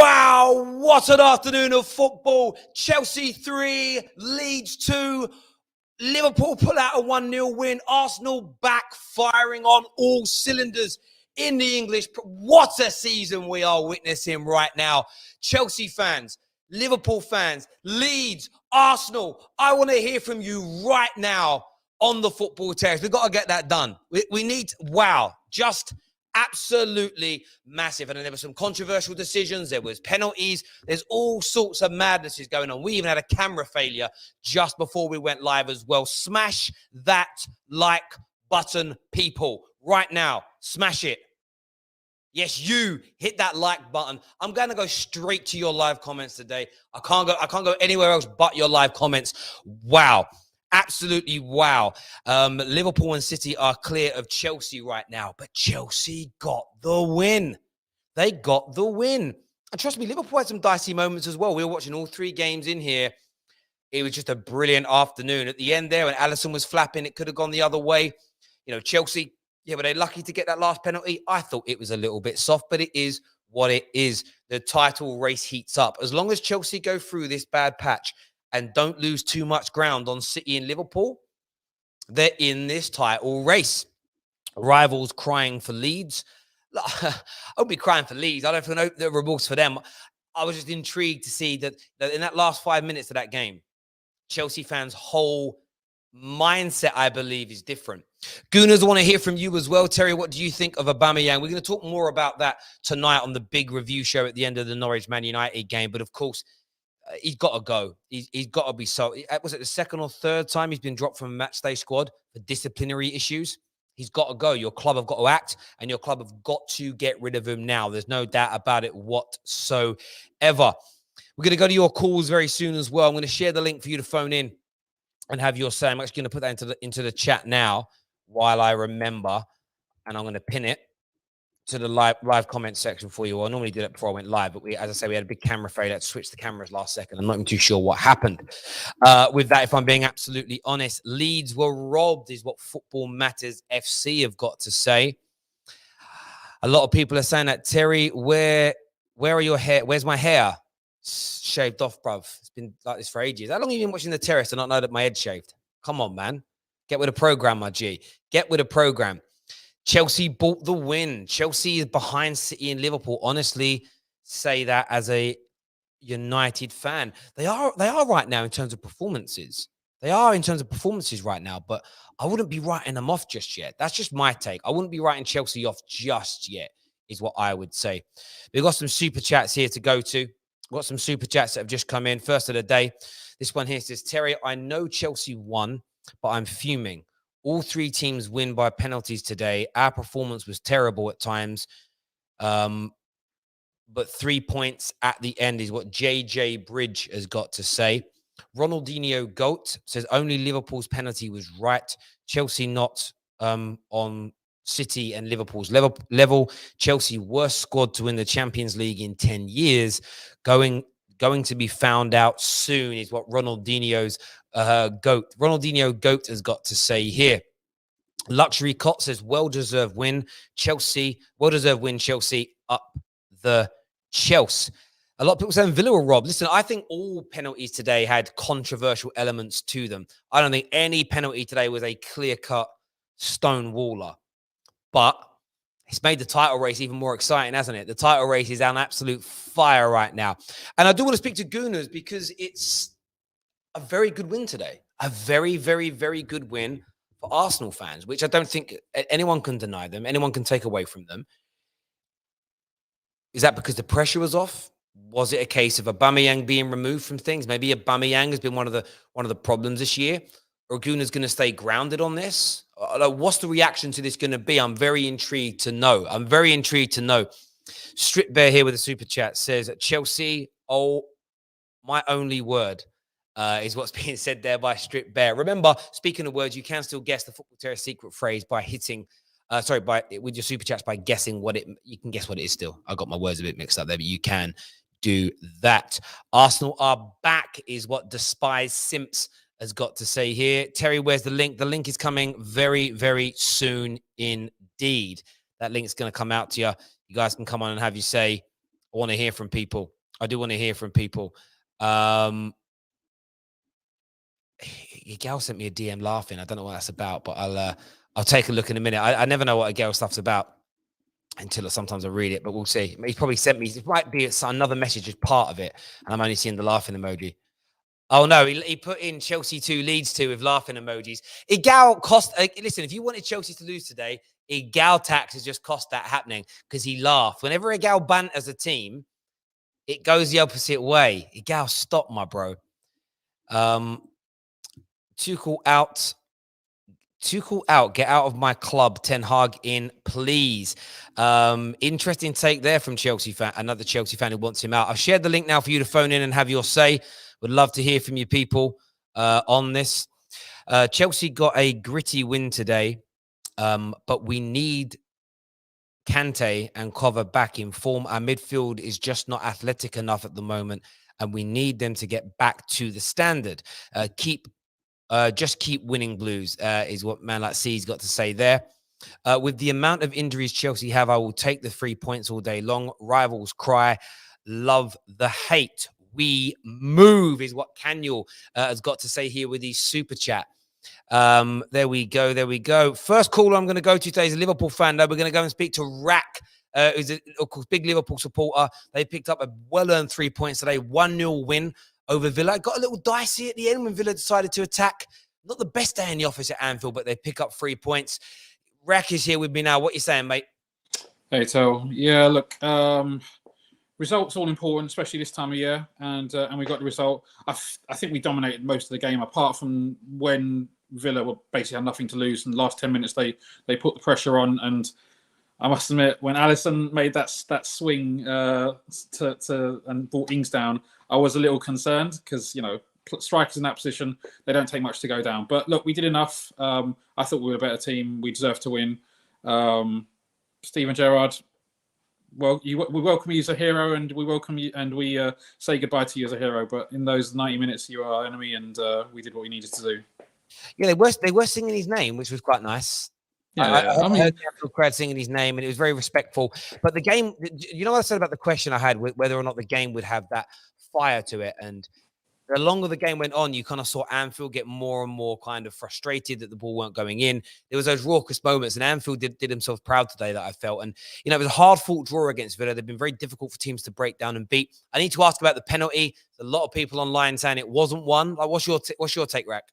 Wow, what an afternoon of football. Chelsea 3, Leeds 2. Liverpool pull out a 1-0 win. Arsenal back firing on all cylinders in the English. What a season we are witnessing right now. Chelsea fans, Liverpool fans, Leeds, Arsenal, I want to hear from you right now on the Football Terrace. We've got to get that done. We need, wow, just absolutely massive. And then there were some controversial decisions. There was penalties. There's all sorts of madnesses going on. We even had a camera failure just before we went live as well. Smash that like button, people. Right now, smash it. Yes, you hit that like button. I'm going to go straight to your live comments today. I can't go anywhere else but your live comments. Wow. Absolutely wow. Liverpool and City are clear of Chelsea right now, but Chelsea got the win. They got the win. And trust me, Liverpool had some dicey moments as well. We were watching all three games in here. It was just a brilliant afternoon. At the end there, when Alisson was flapping, it could have gone the other way. You know, Chelsea, yeah, were they lucky to get that last penalty? I thought it was a little bit soft, but it is what it is. The title race heats up. As long as Chelsea go through this bad patch and don't lose too much ground on City and Liverpool, they're in this title race. Rivals crying for Leeds. I won't be crying for Leeds. I don't feel no remorse for them. I was just intrigued to see that in that last 5 minutes of that game, Chelsea fans' whole mindset, I believe, is different. Gooners, I want to hear from you as well. Terry, what do you think of Aubameyang? We're going to talk more about that tonight on the big review show at the end of the Norwich Man United game. But of course, he's got to go. He's got to be so. Was it the second or third time he's been dropped from a matchday squad for disciplinary issues? He's got to go. Your club have got to act, and your club have got to get rid of him now. There's no doubt about it whatsoever. We're going to go to your calls very soon as well. I'm going to share the link for you to phone in and have your say. I'm actually going to put that into the chat now while I remember, and I'm going to pin it to the live comment section for you. Well, I normally do that before I went live, but as I say, we had a big camera failure. Let's switch the cameras last second. I'm not even too sure what happened with that. If I'm being absolutely honest, Leeds were robbed is what Football Matters FC have got to say. A lot of people are saying that, Terry, where are your hair? Where's my hair? Shaved off, bruv. It's been like this for ages. How long have you been watching the terrace and not know that my head's shaved? Come on, man. Get with a program, my G. Get with a program. Chelsea bought the win. Chelsea is behind City and Liverpool. Honestly, say that as a United fan. They are right now in terms of performances. They are in terms of performances right now, but I wouldn't be writing them off just yet. That's just my take. I wouldn't be writing Chelsea off just yet, is what I would say. We've got some super chats here to go to. We've got some super chats that have just come in. First of the day. This one here says, Terry, I know Chelsea won, but I'm fuming. All three teams win by penalties today. Our performance was terrible at times. But 3 points at the end is what JJ Bridge has got to say. Ronaldinho Goat says only Liverpool's penalty was right. Chelsea not on City and Liverpool's level. Chelsea worst squad to win the Champions League in 10 years. Going to be found out soon is what Ronaldinho Goat has got to say here. Luxury Cot says well-deserved win. Chelsea up the Chelsea. A lot of people saying Villa were robbed. Listen, I think all penalties today had controversial elements to them. I don't think any penalty today was a clear-cut stonewaller. But it's made the title race even more exciting, hasn't it? The title race is on absolute fire right now. And I do want to speak to Gooners because it's a very good win today. A very, very, very good win for Arsenal fans, which I don't think anyone can deny them. Anyone can take away from them. Is that because the pressure was off? Was it a case of Aubameyang being removed from things? Maybe Aubameyang has been one of the problems this year. Or Guna's going to stay grounded on this? What's the reaction to this going to be? I'm very intrigued to know. Strip Bear here with a super chat says, Chelsea, oh, my only word, is what's being said there by Strip Bear. Remember, speaking of words, you can still guess the Football Terrace secret phrase by hitting, with your super chats by guessing you can guess what it is still. I got my words a bit mixed up there, but you can do that. Arsenal are back is what Despised Simps has got to say here. Terry, where's the link? The link is coming very, very soon indeed. That link's going to come out to you. You guys can come on and have you say I want to hear from people. I do want to hear from people. Gal sent me a DM laughing. I don't know what that's about, but I'll take a look in a minute. I never know what a Gal stuff's about until sometimes I read it, but we'll see. He's probably sent me, it might be another message as part of it, and I'm only seeing the laughing emoji. Oh no, he put in Chelsea 2, Leeds 2 with laughing emojis. Igal cost, listen, if you wanted Chelsea to lose today, Igal tax has just cost that happening because he laughed. Whenever Igal bant as a team, it goes the opposite way. Igal, stop, my bro. Tuchel out. Tuchel out. Get out of my club. Ten Hag in, please. Interesting take there from Chelsea fan. Another Chelsea fan who wants him out. I've shared the link now for you to phone in and have your say. Would love to hear from you people on this. Chelsea got a gritty win today, but we need Kante and Cover back in form. Our midfield is just not athletic enough at the moment, and we need them to get back to the standard. Just keep winning, Blues, is what man like C's got to say there. With the amount of injuries Chelsea have, I will take the 3 points all day long. Rivals cry, love the hate. We move is what Kanyul has got to say here with his super chat. There we go. First caller I'm going to go to today is a Liverpool fan. Though we're going to go and speak to Rack, who's a big Liverpool supporter. They picked up a well-earned 3 points today, 1-0 win over Villa. It got a little dicey at the end when Villa decided to attack. Not the best day in the office at Anfield, but they pick up 3 points. Rack is here with me now. What are you saying, mate? Hey, Tel. Yeah, look, results all important, especially this time of year, and we got the result. I think we dominated most of the game, apart from when Villa were basically had nothing to lose. In the last 10 minutes, they put the pressure on, and I must admit, when Alisson made that swing to and brought Ings down, I was a little concerned because strikers in that position, they don't take much to go down. But look, we did enough. I thought we were a better team. We deserved to win. Steven Gerrard, well, we welcome you as a hero, and we welcome you, and we say goodbye to you as a hero. But in those 90 minutes, you are our enemy, and we did what we needed to do. Yeah, they were singing his name, which was quite nice. Yeah, I heard the crowd singing his name, and it was very respectful. But the game, you know what I said about the question I had, whether or not the game would have that fire to it, and the longer the game went on, you kind of saw Anfield get more and more kind of frustrated that the ball weren't going in. There was those raucous moments, and Anfield did themselves proud today that I felt. And, it was a hard-fought draw against Villa. They've been very difficult for teams to break down and beat. I need to ask about the penalty. There's a lot of people online saying it wasn't one. Like, what's your take, Rack?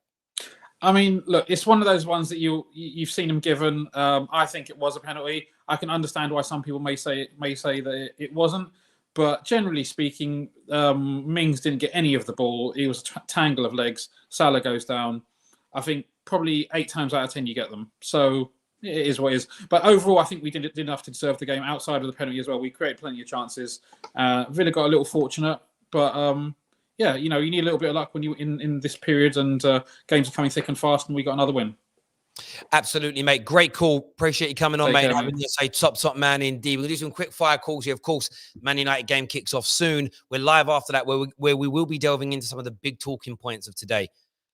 I mean, look, it's one of those ones that you've seen them given. I think it was a penalty. I can understand why some people may say that it wasn't. But generally speaking, Mings didn't get any of the ball. It was a tangle of legs. Salah goes down. I think probably 8 times out of 10 you get them. So it is what it is. But overall, I think we did enough to deserve the game outside of the penalty as well. We created plenty of chances. Villa got a little fortunate. But, yeah, you need a little bit of luck when you in this period, and games are coming thick and fast, and we got another win. Absolutely, mate. Great call. Appreciate you coming on, mate. I'm going to say top man indeed. We're going to do some quick fire calls here. Of course, Man United game kicks off soon. We're live after that, where we will be delving into some of the big talking points of today.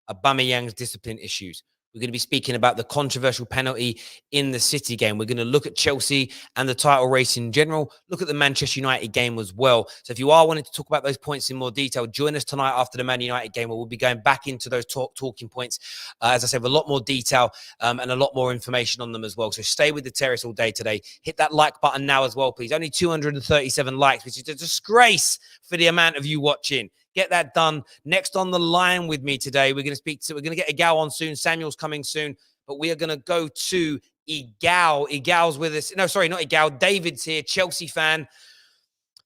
Aubameyang's discipline issues. We're going to be speaking about the controversial penalty in the City game. We're going to look at Chelsea and the title race in general. Look at the Manchester United game as well. So if you are wanting to talk about those points in more detail, join us tonight after the Man United game, where we'll be going back into those talking points. As I said, with a lot more detail and a lot more information on them as well. So stay with the Terrace all day today. Hit that like button now as well, please. Only 237 likes, which is a disgrace for the amount of you watching. Get that done. Next on the line with me today, we're going to get Igal on soon. Samuel's coming soon, but we are going to go to Igal. Igal's with us. No, sorry, not Igal. David's here, Chelsea fan.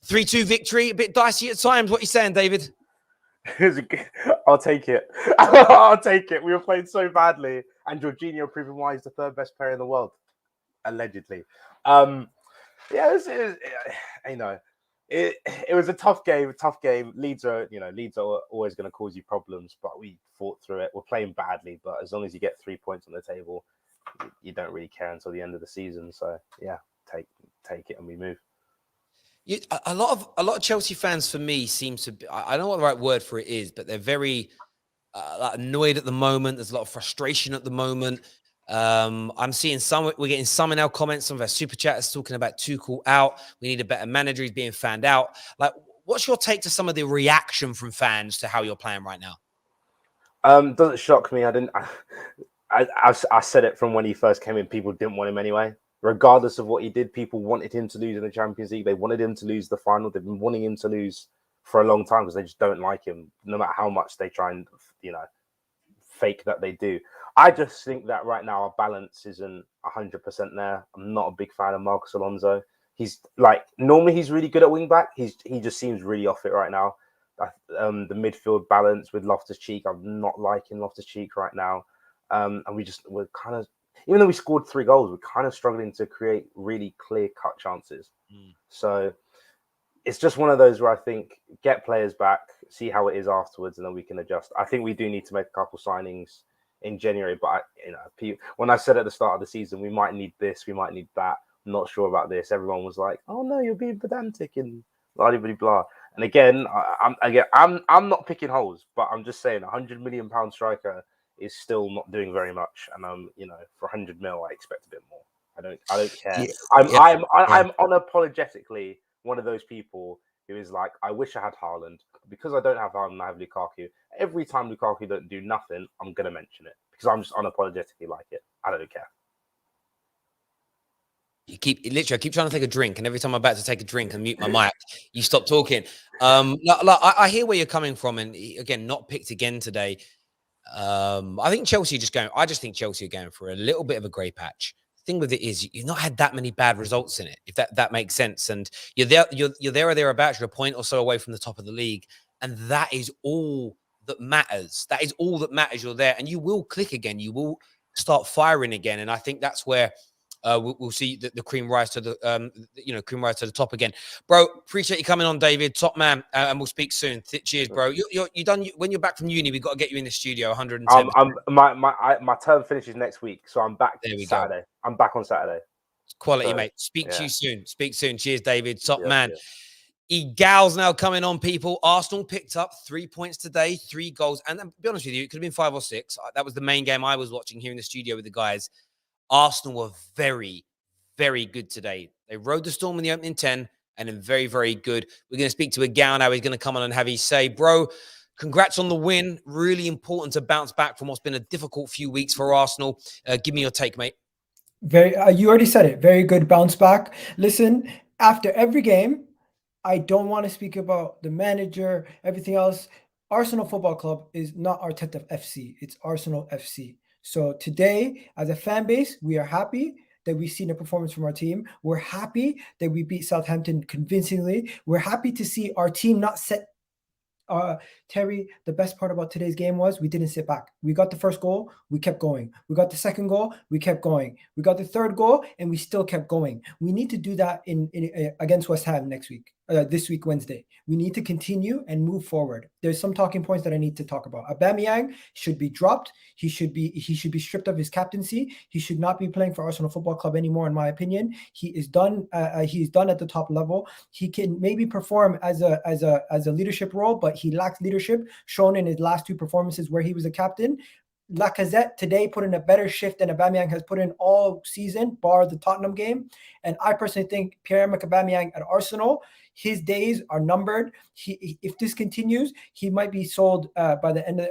3-2 victory. A bit dicey at times. What are you saying, David? I'll take it. I'll take it. We were playing so badly, and Jorginho proving why he's the 3rd best player in the world, allegedly. It was a tough game. Leeds are always going to cause you problems, but we fought through it. We're playing badly, but as long as you get 3 points on the table, you don't really care until the end of the season. So yeah, take it and we move. A lot of Chelsea fans, for me, seem to be, I don't know what the right word for it is, but they're very annoyed at the moment. There's a lot of frustration at the moment. I'm seeing we're getting some in our comments. Some of our super chatters talking about Tuchel out. We need a better manager. He's being fanned out. Like, what's your take to some of the reaction from fans to how you're playing right now? Doesn't shock me. I said it from when he first came in. People didn't want him anyway. Regardless of what he did, people wanted him to lose in the Champions League. They wanted him to lose the final. They've been wanting him to lose for a long time because they just don't like him, no matter how much they try and, fake that they do. I just think that right now our balance isn't 100% there. I'm not a big fan of Marcos Alonso. He's normally he's really good at wing back. He just seems really off it right now. The midfield balance with Loftus-Cheek, I'm not liking Loftus-Cheek right now. And we're kind of, even though we scored 3 goals, we're kind of struggling to create really clear-cut chances. So it's just one of those where I think get players back, see how it is afterwards, and then we can adjust. I think we do need to make a couple signings in January, but when I said at the start of the season, we might need this, we might need that, I'm not sure about this, everyone was like, oh no, you're being pedantic and blah, blah, blah. And again, I'm not picking holes, but I'm just saying £100 million striker is still not doing very much. And for 100 mil, I expect a bit more. I don't care. Yeah. I'm unapologetically one of those people who is like, I wish I had Haaland. Because I don't have Haaland, I have Lukaku. Every time Lukaku don't do nothing, I'm gonna mention it because I'm just unapologetically like it. I don't care. I keep trying to take a drink, and every time I'm about to take a drink and mute my mic, you stop talking. I hear where you're coming from, and again, not picked again today. I think Chelsea I just think Chelsea are going for a little bit of a grey patch. The thing with it is you've not had that many bad results in it, if that makes sense. And you're there or thereabouts, you're a point or so away from the top of the league, and that is all that matters. That is all that matters. You're there, and you will click again. You will start firing again, and I think that's where. We'll see the cream rise to the cream rise to the top again, bro. Appreciate you coming on, David. Top man, and we'll speak soon. Cheers, bro. You done when you're back from uni? We got to get you in the studio. 110. My term finishes next week, so I'm back Saturday. I'm back on Saturday. Quality, mate. Speak to you soon. Speak soon. Cheers, David. Top man. Egal's now coming on, people. Arsenal picked up 3 points today, 3 goals, and to be honest with you, it could have been 5 or 6. That was the main game I was watching here in the studio with the guys. Arsenal were very, very good today. They rode the storm in the opening 10 and then very, very good. We're going to speak to Egal now. He's going to come on and have his say. Bro, congrats on the win. Really important to bounce back from what's been a difficult few weeks for Arsenal. Give me your take, mate. You already said it. Very good bounce back. Listen, after every game, I don't want to speak about the manager, everything else. Arsenal Football Club is not Arteta FC. It's Arsenal FC. So today, as a fan base, we are happy that we've seen a performance from our team. We're happy that we beat Southampton convincingly. We're happy to see our team not set. Terry, the best part about today's game was we didn't sit back. We got the first goal, we kept going. We got the second goal, we kept going. We got the third goal, and we still kept going. We need to do that in against West Ham this week, Wednesday. We need to continue and move forward. There's some talking points that I need to talk about. Aubameyang should be dropped. He should be stripped of his captaincy. He should not be playing for Arsenal Football Club anymore, in my opinion. He is done. He's done at the top level. He can maybe perform as a leadership role, but he lacks leadership shown in his last 2 performances where he was a captain. Lacazette today put in a better shift than Aubameyang has put in all season, bar the Tottenham game. And I personally think Pierre-Emerick Aubameyang at Arsenal, his days are numbered. If this continues, he might be sold by the end of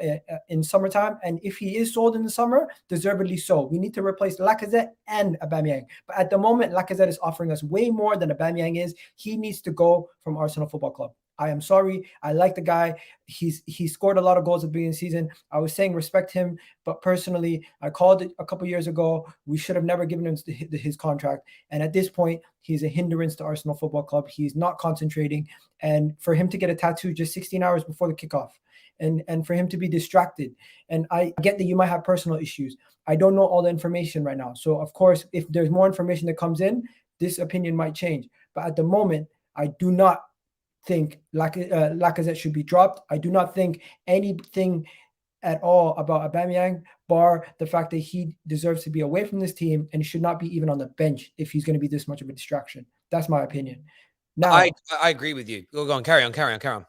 in summertime. And if he is sold in the summer, deservedly so. We need to replace Lacazette and Aubameyang. But at the moment, Lacazette is offering us way more than Aubameyang is. He needs to go from Arsenal Football Club. I am sorry. I like the guy. He scored a lot of goals at the beginning of the season. I was saying respect him, but personally, I called it a couple years ago. We should have never given him his contract. And at this point, he's a hindrance to Arsenal Football Club. He's not concentrating. And for him to get a tattoo just 16 hours before the kickoff, and for him to be distracted. And I get that you might have personal issues. I don't know all the information right now. So, of course, if there's more information that comes in, this opinion might change. But at the moment, I do not think Lacazette should be dropped. I do not think anything at all about Aubameyang, bar the fact that he deserves to be away from this team and should not be even on the bench if he's going to be this much of a distraction. That's my opinion. Now, I agree with you. Go on, carry on.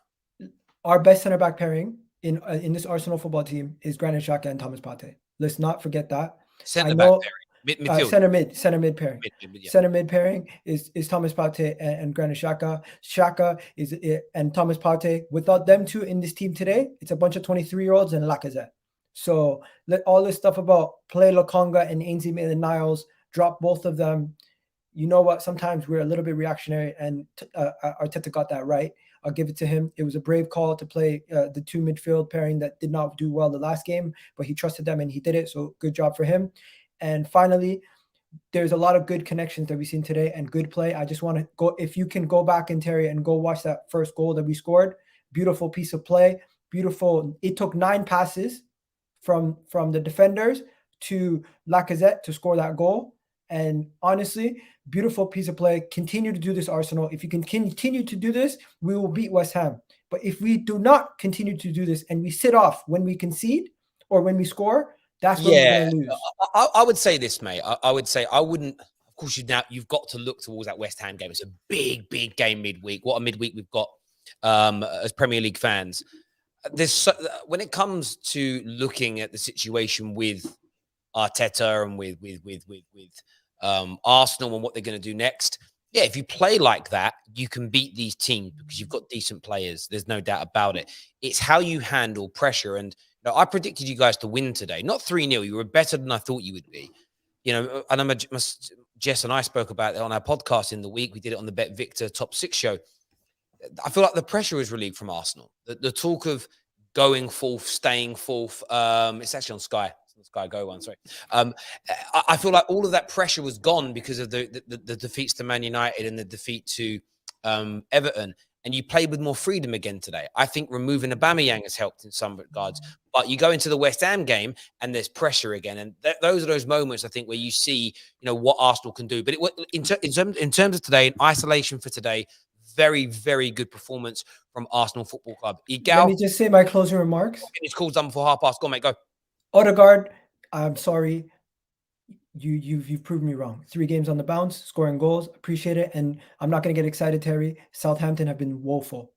Our best center back pairing in this Arsenal football team is Granit Xhaka and Thomas Partey. Let's not forget that. Centre I back know pairing, midfield. center mid pairing. Yeah. Center mid pairing is Thomas Partey and Granit Xhaka. Xhaka and Thomas Partey. Without them two in this team today, it's a bunch of 23-year-olds and Lacazette. So let all this stuff about play Lokonga and Ainsley Maitland-Niles, drop both of them. You know what? Sometimes we're a little bit reactionary, and Arteta got that right. I'll give it to him. It was a brave call to play the two midfield pairing that did not do well the last game, but he trusted them and he did it. So good job for him. And finally, there's a lot of good connections that we've seen today and good play. I just want to go, if you can go back in, Terry, and go watch that first goal that we scored. Beautiful piece of play. Beautiful. It took 9 passes from the defenders to Lacazette to score that goal. And honestly, beautiful piece of play. Continue to do this, Arsenal. If you can continue to do this, we will beat West Ham. But if we do not continue to do this and we sit off when we concede or when we score, that's when we're going to lose. I would say this, mate. I would say I wouldn't. Of course, you've got to look towards that West Ham game. It's a big game midweek. What a midweek we've got as Premier League fans. When it comes to looking at the situation with Arteta and with Arsenal and what they're going to do next. Yeah, if you play like that, you can beat these teams because you've got decent players. There's no doubt about it. It's how you handle pressure. And I predicted you guys to win today. Not 3-0. You were better than I thought you would be. And Jess and I spoke about it on our podcast in the week. We did it on the Bet Victor Top 6 show. I feel like the pressure is relieved from Arsenal. The talk of going fourth, staying fourth. It's actually on Sky. Sky Go one, sorry. I feel like all of that pressure was gone because of the defeats to Man United and the defeat to Everton. And you played with more freedom again today. I think removing Aubameyang has helped in some regards. But you go into the West Ham game and there's pressure again. And those are those moments, I think, where you see, what Arsenal can do. But in terms of today, in isolation for today, very, very good performance from Arsenal Football Club. Let me just say my closing remarks. It's called done before past. Go on, mate, go. Odegaard, I'm sorry. You've proven me wrong. 3 games on the bounce, scoring goals. Appreciate it. And I'm not going to get excited, Terry. Southampton have been woeful.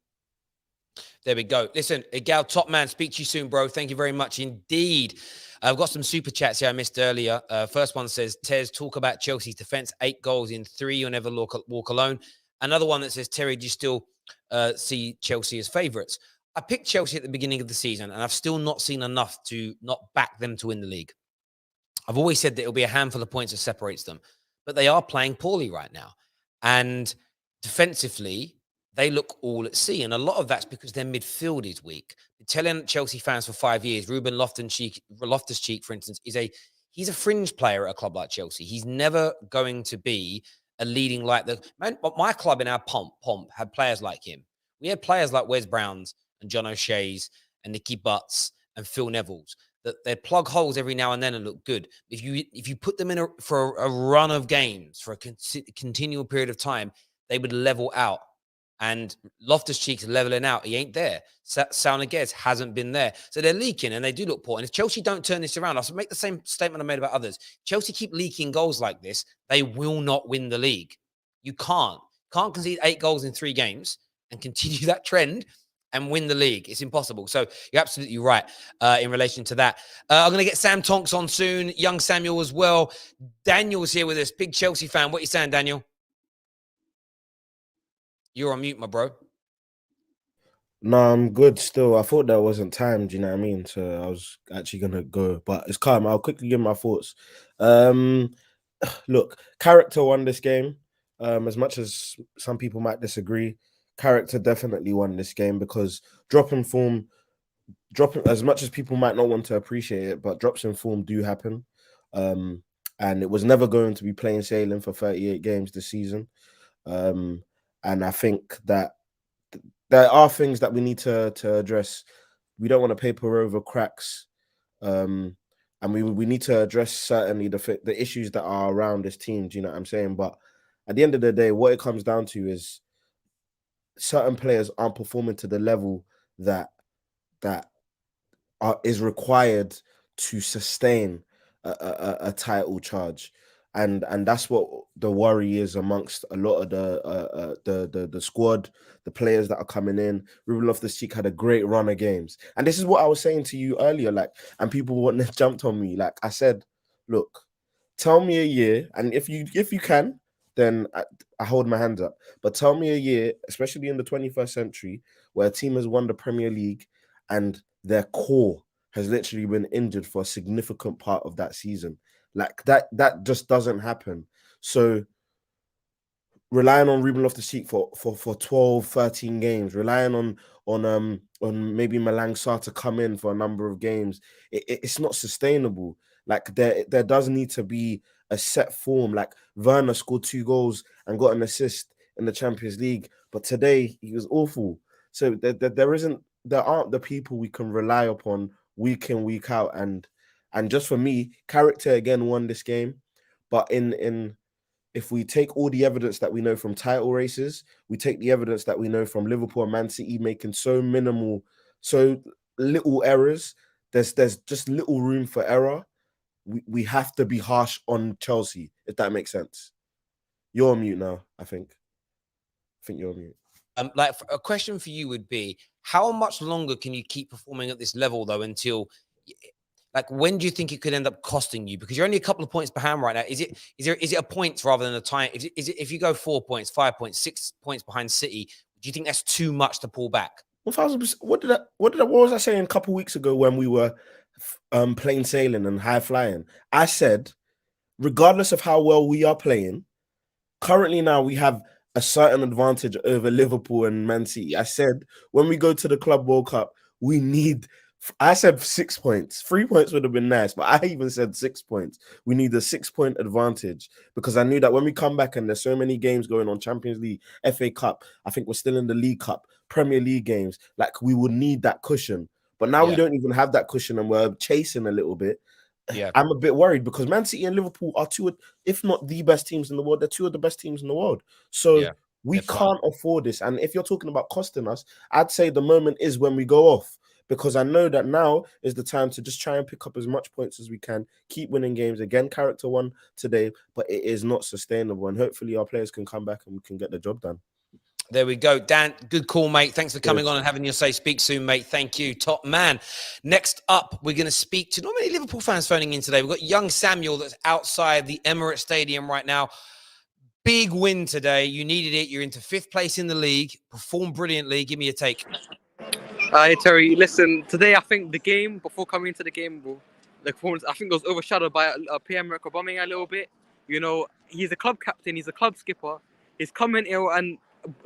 There we go. Listen, Gal, top man, speak to you soon, bro. Thank you very much indeed. I've got some super chats here I missed earlier. First one says, Tez, talk about Chelsea's defense. 8 goals in 3. You'll never walk alone. Another one that says, Terry, do you still see Chelsea as favourites? I picked Chelsea at the beginning of the season, and I've still not seen enough to not back them to win the league. I've always said that it'll be a handful of points that separates them, but they are playing poorly right now. And defensively, they look all at sea. And a lot of that's because their midfield is weak. Been telling Chelsea fans for 5 years, Ruben Loftus-Cheek, for instance, he's a fringe player at a club like Chelsea. He's never going to be a leading light. My club in our pomp had players like him. We had players like Wes Browns and John O'Shea's and Nicky Butts and Phil Neville's that they'd plug holes every now and then and look good. If you put them in for a run of games for a continual period of time, they would level out. And Loftus-Cheek's leveling out. He ain't there. Sao Niguez hasn't been there. So they're leaking and they do look poor. And if Chelsea don't turn this around, I'll make the same statement I made about others. Chelsea keep leaking goals like this, they will not win the league. You can't concede 8 goals in 3 games and continue that trend and win the league. It's impossible. So you're absolutely right in relation to that. I'm going to get Sam Tonks on soon. Young Samuel as well. Daniel's here with us. Big Chelsea fan. What are you saying, Daniel? You're on mute, my bro. No, I'm good still. I thought that wasn't timed, you know what I mean? So I was actually going to go, but it's calm. I'll quickly give my thoughts. Look, character won this game. As much as some people might disagree, character definitely won this game because dropping as much as people might not want to appreciate it, but drops in form do happen. And it was never going to be plain sailing for 38 games this season. And I think that there are things that we need to address. We don't want to paper over cracks. And we need to address certainly the issues that are around this team. Do you know what I'm saying? But at the end of the day, what it comes down to is certain players aren't performing to the level that is required to sustain a title charge. And that's what the worry is amongst a lot of the squad, the players that are coming in. Ruben Loftus-Cheek had a great run of games. And this is what I was saying to you earlier, and people jumped on me. I said, look, tell me a year, and if you can, then I hold my hands up. But tell me a year, especially in the 21st century, where a team has won the Premier League and their core has literally been injured for a significant part of that season. Like that just doesn't happen. So relying on Ruben Loftus-Cheek for 12, 13 games, relying on maybe Malang Sarr to come in for a number of games, it's not sustainable. Like there does need to be a set form. Like Werner scored 2 goals and got an assist in the Champions League, but today he was awful. So there aren't the people we can rely upon week in, week out. And just for me, character again won this game. But if we take all the evidence that we know from title races, we take the evidence that we know from Liverpool and Man City making so little errors, there's just little room for error. We have to be harsh on Chelsea, if that makes sense. You're on mute now, I think. You're on mute. Like a question for you would be, how much longer can you keep performing at this level though until, like, when do you think it could end up costing you? Because you're only a couple of points behind right now. Is it a point rather than a time? If you go 4 points, 5 points, 6 points behind City, do you think that's too much to pull back? 1000%. What was I saying a couple of weeks ago when we were plain sailing and high flying? I said, regardless of how well we are playing, currently now we have a certain advantage over Liverpool and Man City. I said, when we go to the Club World Cup, I said 6 points. 3 points would have been nice, but I even said 6 points. We need a 6-point advantage because I knew that when we come back and there's so many games going on, Champions League, FA Cup, I think we're still in the League Cup, Premier League games, like we would need that cushion. But now we don't even have that cushion and we're chasing a little bit. Yeah, I'm a bit worried because Man City and Liverpool are two, if not the best teams in the world, they're two of the best teams in the world. So we can't afford this. And if you're talking about costing us, I'd say the moment is when we go off, because I know that now is the time to just try and pick up as much points as we can, keep winning games. Again, character won today, but it is not sustainable. And hopefully our players can come back and we can get the job done. There we go. Dan, good call, mate. Thanks for coming on and having your say. Speak soon, mate. Thank you. Top man. Next up, we're going to speak to not many Liverpool fans phoning in today. We've got young Samuel that's outside the Emirates Stadium right now. Big win today. You needed it. You're into 5th place in the league. Performed brilliantly. Give me a take. Hi, Terry. Listen, today I think the game, before coming into the game, the performance, I think it was overshadowed by Pierre-Emerick Aubameyang a little bit. You know, he's a club captain. He's a club skipper. He's coming ill and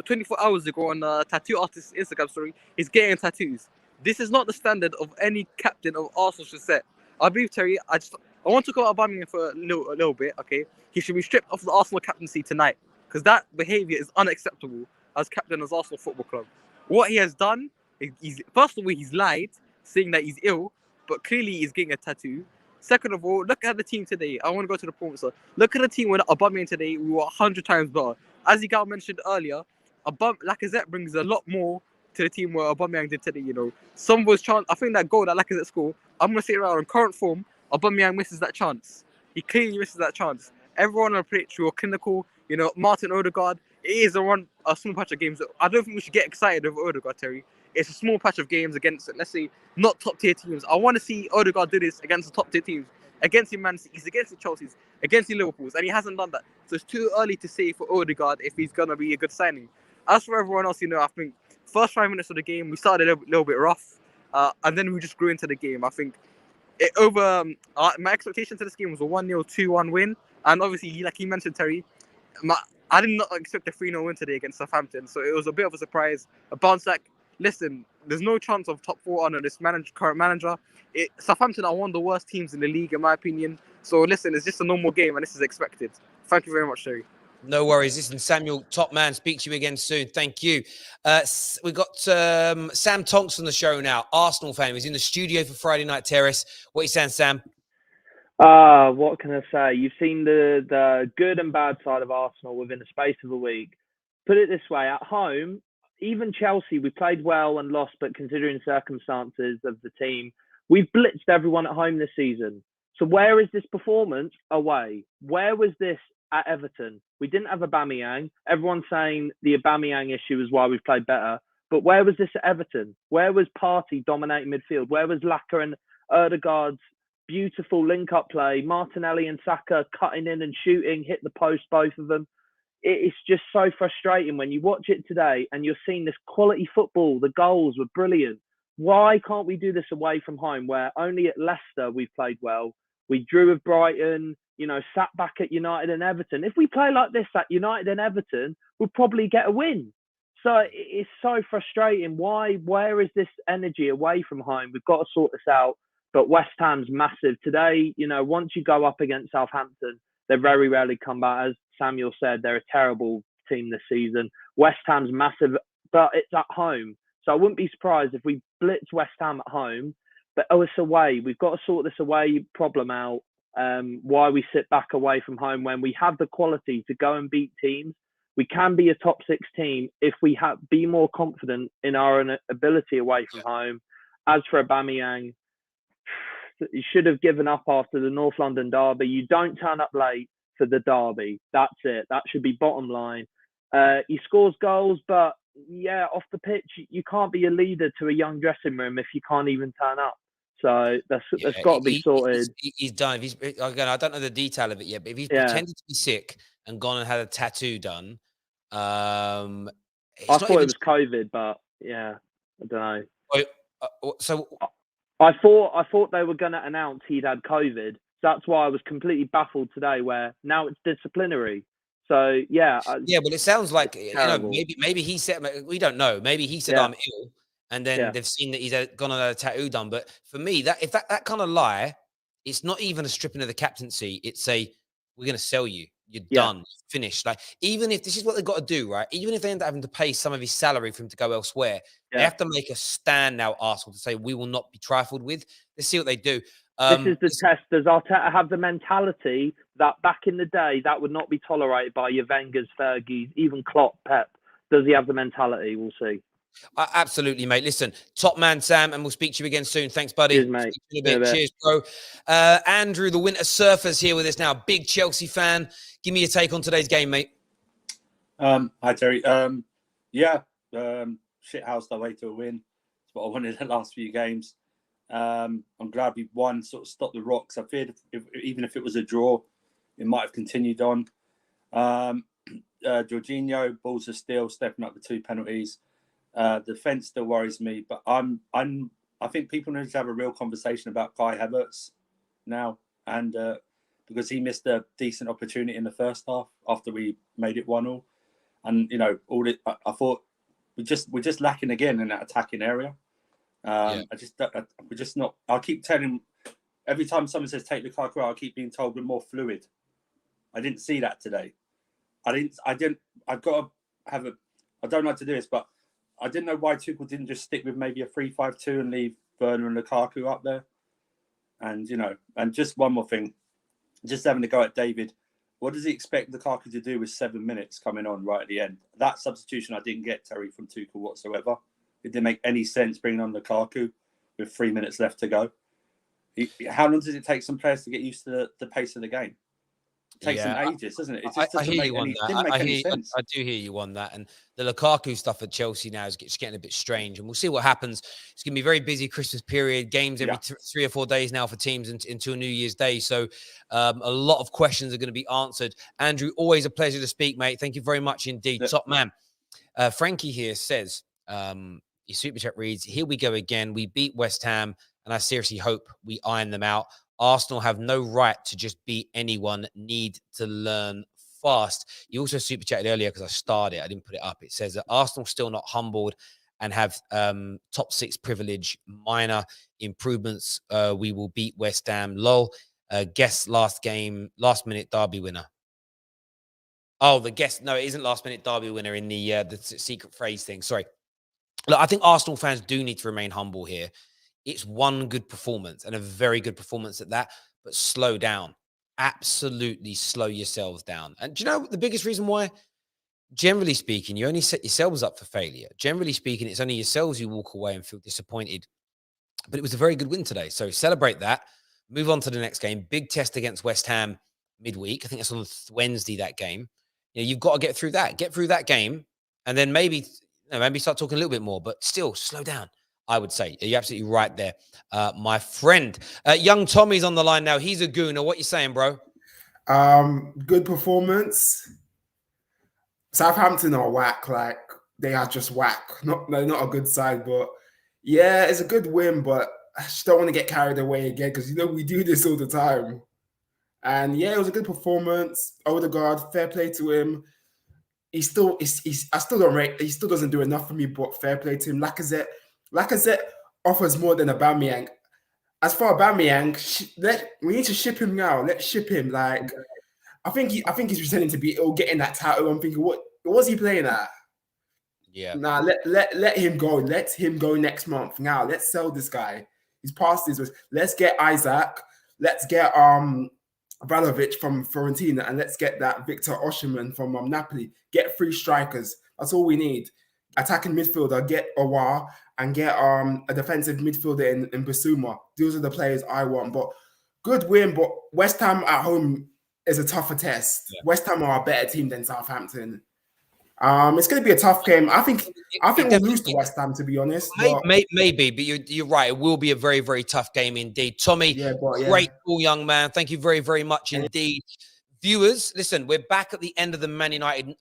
24 hours ago on a tattoo artist's Instagram story, he's getting tattoos. This is not the standard of any captain of Arsenal should set. I believe, Terry, I want to talk about Aubameyang for a little bit, okay? He should be stripped off the Arsenal captaincy tonight because that behaviour is unacceptable as captain of Arsenal Football Club. What he has done, first of all, he's lied, saying that he's ill, but clearly he's getting a tattoo. Second of all, look at the team today. I want to go to the point, so look at the team with Aubameyang today. We were 100 times better. As Igal mentioned earlier, Lacazette brings a lot more to the team where Aubameyang did today. You know, some of his chance. I think that goal that Lacazette scored, I'm gonna say it right, in current form, Aubameyang misses that chance. He clearly misses that chance. Everyone on the pitch were clinical. You know, Martin Odegaard. It is a small patch of games. I don't think we should get excited over Odegaard, Terry. It's a small patch of games against, let's say, not top tier teams. I want to see Odegaard do this against the top tier teams. Against the Man City, against the Chelsea's, against the Liverpools, and he hasn't done that. So it's too early to say for Odegaard if he's gonna be a good signing. As for everyone else, you know, I think first 5 minutes of the game we started a little bit rough, and then we just grew into the game. I think my expectation to this game was a 1-0, 2-1 win, and obviously, like he mentioned, Terry, I did not expect a 3-0 win today against Southampton, so it was a bit of a surprise, a bounce back. Listen, there's no chance of top 4 under this current manager. Southampton are one of the worst teams in the league, in my opinion. So listen, it's just a normal game, and this is expected. Thank you very much, Terry. No worries. Listen, Samuel, top man. Speak to you again soon. Thank you. We've got Sam Tonks on the show now, Arsenal fan. He's in the studio for Friday Night Terrace. What are you saying, Sam? What can I say? You've seen the good and bad side of Arsenal within the space of a week. Put it this way, at home, even Chelsea, we played well and lost, but considering circumstances of the team, we've blitzed everyone at home this season. So where is this performance away? Where was this at Everton? We didn't have Aubameyang. Everyone's saying the Aubameyang issue is why we've played better. But where was this at Everton? Where was Partey dominating midfield? Where was Laka and Odegaard's beautiful link-up play. Martinelli and Saka cutting in and shooting, hit the post, both of them. It's just so frustrating when you watch it today and you're seeing this quality football. The goals were brilliant. Why can't we do this away from home, where only at Leicester we've played well? We drew with Brighton, sat back at United and Everton. If we play like this at United and Everton, we'll probably get a win. So it's so frustrating. Where is this energy away from home? We've got to sort this out. But West Ham's massive. Today, once you go up against Southampton, they very rarely come back. As Samuel said, they're a terrible team this season. West Ham's massive, but it's at home. So I wouldn't be surprised if we blitz West Ham at home. But it's away. We've got to sort this away problem out. Why we sit back away from home when we have the quality to go and beat teams. We can be a top 6 team if we be more confident in our ability away from home. As for Aubameyang, you should have given up after the North London derby. You don't turn up late for the derby. That's it. That should be bottom line. He scores goals, but off the pitch, you can't be a leader to a young dressing room if you can't even turn up. So that's got to be sorted. He's done. Again, I don't know the detail of it yet, but if he's pretended to be sick and gone and had a tattoo done, I thought it was COVID, but I don't know. So I thought they were going to announce he'd had COVID. That's why I was completely baffled today. Where now it's disciplinary. So well, it sounds like maybe he said, we don't know. Maybe he said I'm ill, and then they've seen that he's gone and had a tattoo done. But for me, if that kind of lie, it's not even a stripping of the captaincy. It's we're going to sell you. You're done, finished. Like, even if this is what they've got to do, right? Even if they end up having to pay some of his salary for him to go elsewhere, they have to make a stand now, Arsenal, to say we will not be trifled with. Let's see what they do. This is the test. Does Arteta have the mentality that back in the day that would not be tolerated by your Wengers, Fergies, even Klopp, Pep? Does he have the mentality? We'll see. Absolutely, mate. Listen, top man, Sam, and we'll speak to you again soon. Thanks, buddy. Cheers, mate. Cheers, bro. Andrew, the Winter Surfer's here with us now. Big Chelsea fan. Give me your take on today's game, mate. Hi, Terry. Shithoused our way to a win. That's what I wanted in the last few games. I'm glad we won, sort of stopped the rocks. I feared even if it was a draw, it might have continued on. Jorginho, balls are still stepping up the 2 penalties. Defense still worries me, but I think people need to have a real conversation about Kai Havertz now, and because he missed a decent opportunity in the first half after we made it 1-1, and I thought we're just lacking again in that attacking area. We're just not. I keep telling every time someone says take Lukaku out, I keep being told we're more fluid. I didn't see that today. I've got to have I don't know how to do this, but I didn't know why Tuchel didn't just stick with maybe a 3-5-2 and leave Werner and Lukaku up there. And and just one more thing, just having to go at David. What does he expect Lukaku to do with 7 minutes coming on right at the end? That substitution I didn't get, Terry, from Tuchel whatsoever. It didn't make any sense bringing on Lukaku with 3 minutes left to go. How long does it take some players to get used to the pace of the game? It takes them ages, doesn't it? It just doesn't make any sense. I do hear you on that. And the Lukaku stuff at Chelsea now is just getting a bit strange. And we'll see what happens. It's going to be a very busy Christmas period. Games every 3 or 4 days now for teams until New Year's Day. So a lot of questions are going to be answered. Andrew, always a pleasure to speak, mate. Thank you very much indeed. Top man. Frankie here says, your super chat reads, here we go again. We beat West Ham, and I seriously hope we iron them out. Arsenal have no right to just beat anyone, need to learn fast. You also super chatted earlier because I started it. I didn't put it up. It says that Arsenal still not humbled and have top 6 privilege, minor improvements. We will beat West Ham. Lol. Guess last minute derby winner. Oh, the guess. No, it isn't last minute derby winner in the secret phrase thing. Sorry. Look, I think Arsenal fans do need to remain humble here. It's one good performance and a very good performance at that, but slow down. Absolutely slow yourselves down. And do you know the biggest reason why? Generally speaking, you only set yourselves up for failure. Generally speaking, it's only yourselves who walk away and feel disappointed. But it was a very good win today. So celebrate that. Move on to the next game. Big test against West Ham midweek. I think it's on Wednesday, that game. You've got to get through that. Get through that game. And then maybe start talking a little bit more, but still slow down. I would say. You're absolutely right there, my friend. Young Tommy's on the line now. He's a gooner. What you saying, bro? Good performance. Southampton are whack. Like, they are just whack. They're not a good side, but yeah, it's a good win, but I just don't want to get carried away again because, you know, we do this all the time. And yeah, it was a good performance. Odegaard, fair play to him. I still don't rate. He still doesn't do enough for me, but fair play to him. Lacazette offers more than Aubameyang. As for Aubameyang, we need to ship him now. Let's ship him. Like, I think he's pretending to be ill, getting that title. I'm thinking, what was he playing at? Yeah. Nah, let him go. Let him go next month. Now, let's sell this guy. He's past his. Let's get Isaac. Let's get Vlahovic from Fiorentina, and let's get that Victor Osimhen from Napoli. Get 3 strikers. That's all we need. Attacking midfielder, get Aouar, and get a defensive midfielder in Bissouma. Those are the players I want. But good win. But West Ham at home is a tougher test. Yeah. West Ham are a better team than Southampton. It's going to be a tough game. I think we'll lose to West Ham, to be honest. Maybe, but you're right. It will be a very, very tough game indeed. Tommy, great call, young man. Thank you very, very much indeed. Viewers, listen, we're back at the end of the Man United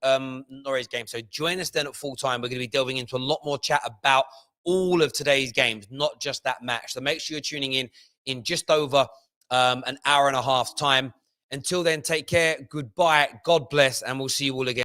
Norwich game. So join us then at full time. We're going to be delving into a lot more chat about all of today's games, not just that match. So make sure you're tuning in just over an hour and a half time. Until then, take care. Goodbye. God bless. And we'll see you all again.